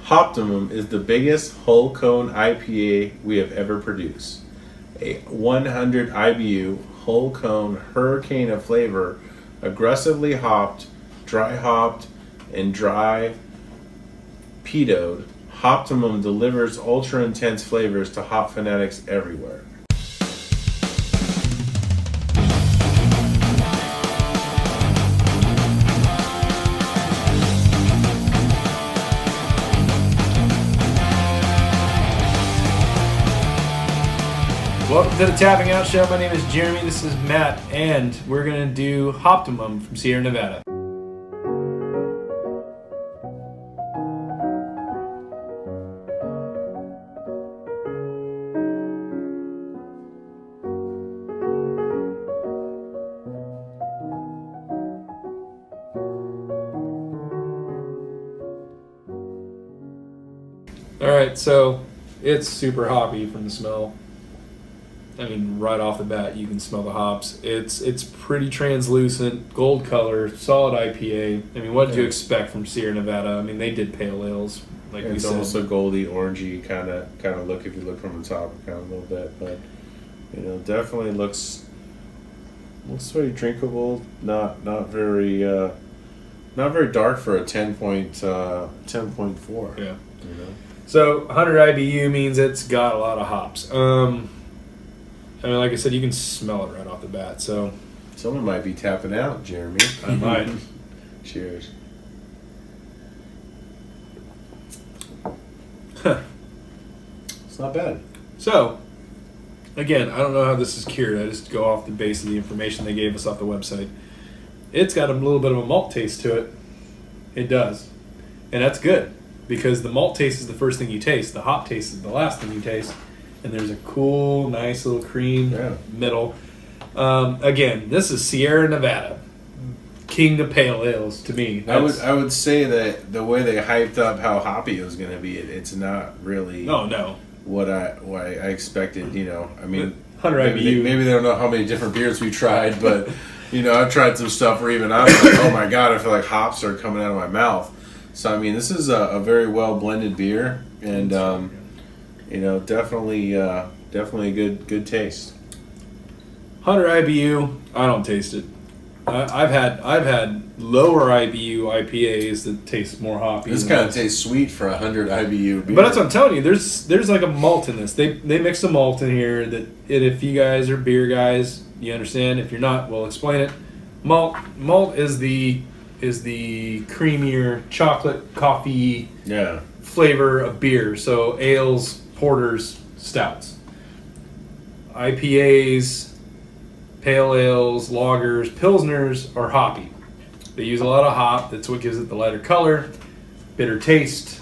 Hoptimum is the biggest whole cone IPA we have ever produced. A 100 IBU whole cone hurricane of flavor, aggressively hopped, dry hopped, and dry peatoed. Hoptimum delivers ultra intense flavors to hop fanatics everywhere. Welcome to the Tapping Out Show. My name is Jeremy. This is Matt, and we're going to do Hoptimum from Sierra Nevada. Alright, so it's super hoppy from the smell. I mean, right off the bat, you can smell the hops. It's pretty translucent, gold color, solid IPA. I mean, what did you expect from Sierra Nevada? I mean, they did pale ales, like we It's said. almost a goldy, orangey kind of look if you look from the top, kind of a little bit, but definitely looks very drinkable. Not very dark for a 10.4. Yeah. So 100 IBU means it's got a lot of hops. I mean, like I said, you can smell it right off the bat. So Someone might be tapping out, Jeremy. I might. Cheers. It's not bad. So, again, I don't know how this is cured. I just go off the base of the information they gave us off the website. It's got a little bit of a malt taste to it. It does. And that's good, because the malt taste is the first thing you taste. The hop taste is the last thing you taste. And there's a cool, nice little cream middle. Again, this is Sierra Nevada. King of pale ales to me. I would say that the way they hyped up how hoppy it was going to be, it's not really what I expected. I mean, 100 IBU. Maybe they don't know how many different beers we tried, but I've tried some stuff where even I'm like, oh my god, I feel like hops are coming out of my mouth. So I mean, this is a very well blended beer, and definitely a good taste. 100 IBU, I don't taste it. I've had lower IBU IPAs that taste more hoppy. This kind of tastes sweet for 100 IBU beer. But that's what I'm telling you. There's like a malt in this. They mix a malt in here that if you guys are beer guys, you understand. If you're not, we'll explain it. Malt is the creamier chocolate coffee flavor of beer. So ales, porters, stouts, IPAs, pale ales, lagers, pilsners are hoppy. They use a lot of hop. That's what gives it the lighter color, bitter taste.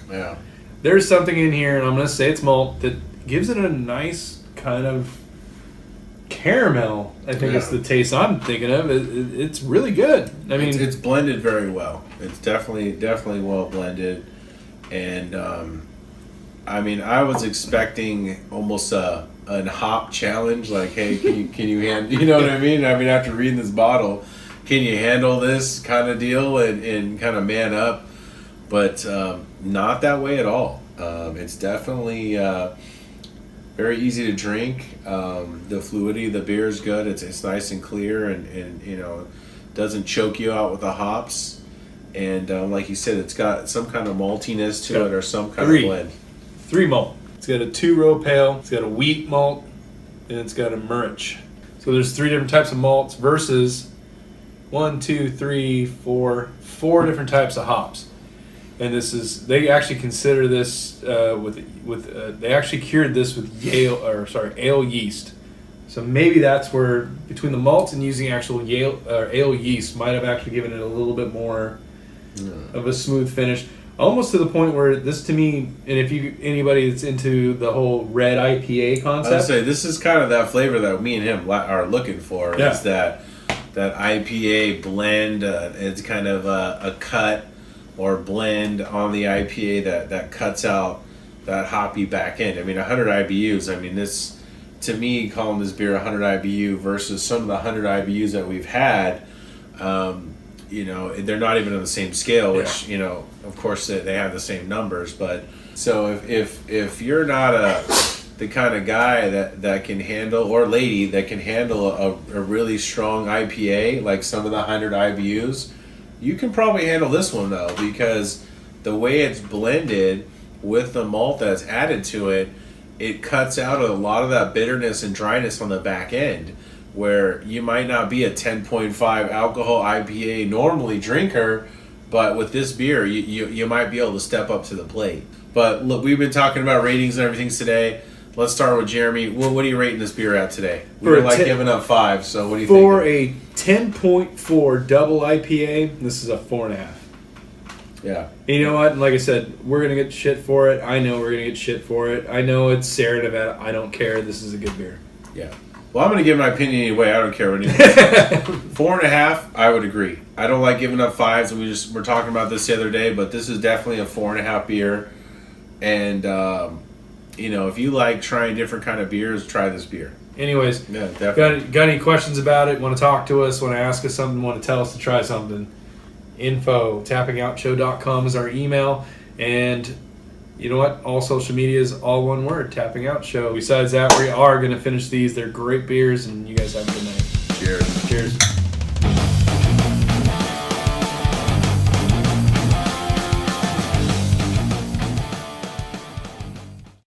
Yeah. There's something in here, and I'm going to say it's malt, that gives it a nice kind of caramel. I think it's the taste I'm thinking of. It's really good. I mean, it's blended very well. It's definitely well blended, and I mean, I was expecting almost a hop challenge, like, hey, can you handle, you know what I mean? I mean, after reading this bottle, can you handle this kind of deal and kind of man up? But not that way at all. It's definitely very easy to drink. The fluidity of the beer is good. It's nice and clear, and doesn't choke you out with the hops. And like you said, it's got some kind of maltiness to it, or some kind of blend. 3 malt. It's got a 2-row pale. It's got a wheat malt, and it's got a Murich. So there's 3 different types of malts versus 4 different types of hops. And they actually consider this they actually cured this with ale yeast. So maybe that's where, between the malts and using actual ale yeast, might have actually given it a little bit more of a smooth finish. Almost to the point where this, to me, and if anybody that's into the whole red IPA concept, I would say this is kind of that flavor that me and him are looking for. Yeah. Is that IPA blend? It's kind of a cut or blend on the IPA that cuts out that hoppy back end. I mean, 100 IBUs. I mean, this, to me, calling this beer 100 IBU versus some of the 100 IBUs that we've had. you know, they're not even on the same scale, which, you know, of course they have the same numbers. But so if you're not the kind of guy that can handle, or lady that can handle a really strong IPA, like some of the 100 IBUs, you can probably handle this one though, because the way it's blended with the malt that's added to it, it cuts out a lot of that bitterness and dryness on the back end, where you might not be a 10.5 alcohol IPA normally drinker, but with this beer, you might be able to step up to the plate. But look, we've been talking about ratings and everything today. Let's start with Jeremy. What are you rating this beer at today? We were like giving up 5, so what do you think? For a 10.4 double IPA, this is a 4.5. Yeah. And you know what? Like I said, we're going to get shit for it. I know we're going to get shit for it. I know it's Sierra Nevada. I don't care. This is a good beer. Yeah. Well, I'm going to give my opinion anyway. I don't care what anyone says. 4.5, I would agree. I don't like giving up 5s, and we're talking about this the other day, but this is definitely a 4.5 beer. And, you know, if you like trying different kind of beers, try this beer. Anyways, yeah, definitely. Got any questions about it? Want to talk to us? Want to ask us something? Want to tell us to try something? info@tappingoutshow.com is our email. And you know what? All social media is all one word, Tapping Out Show. Besides that, we are going to finish these. They're great beers, and you guys have a good night. Cheers. Cheers.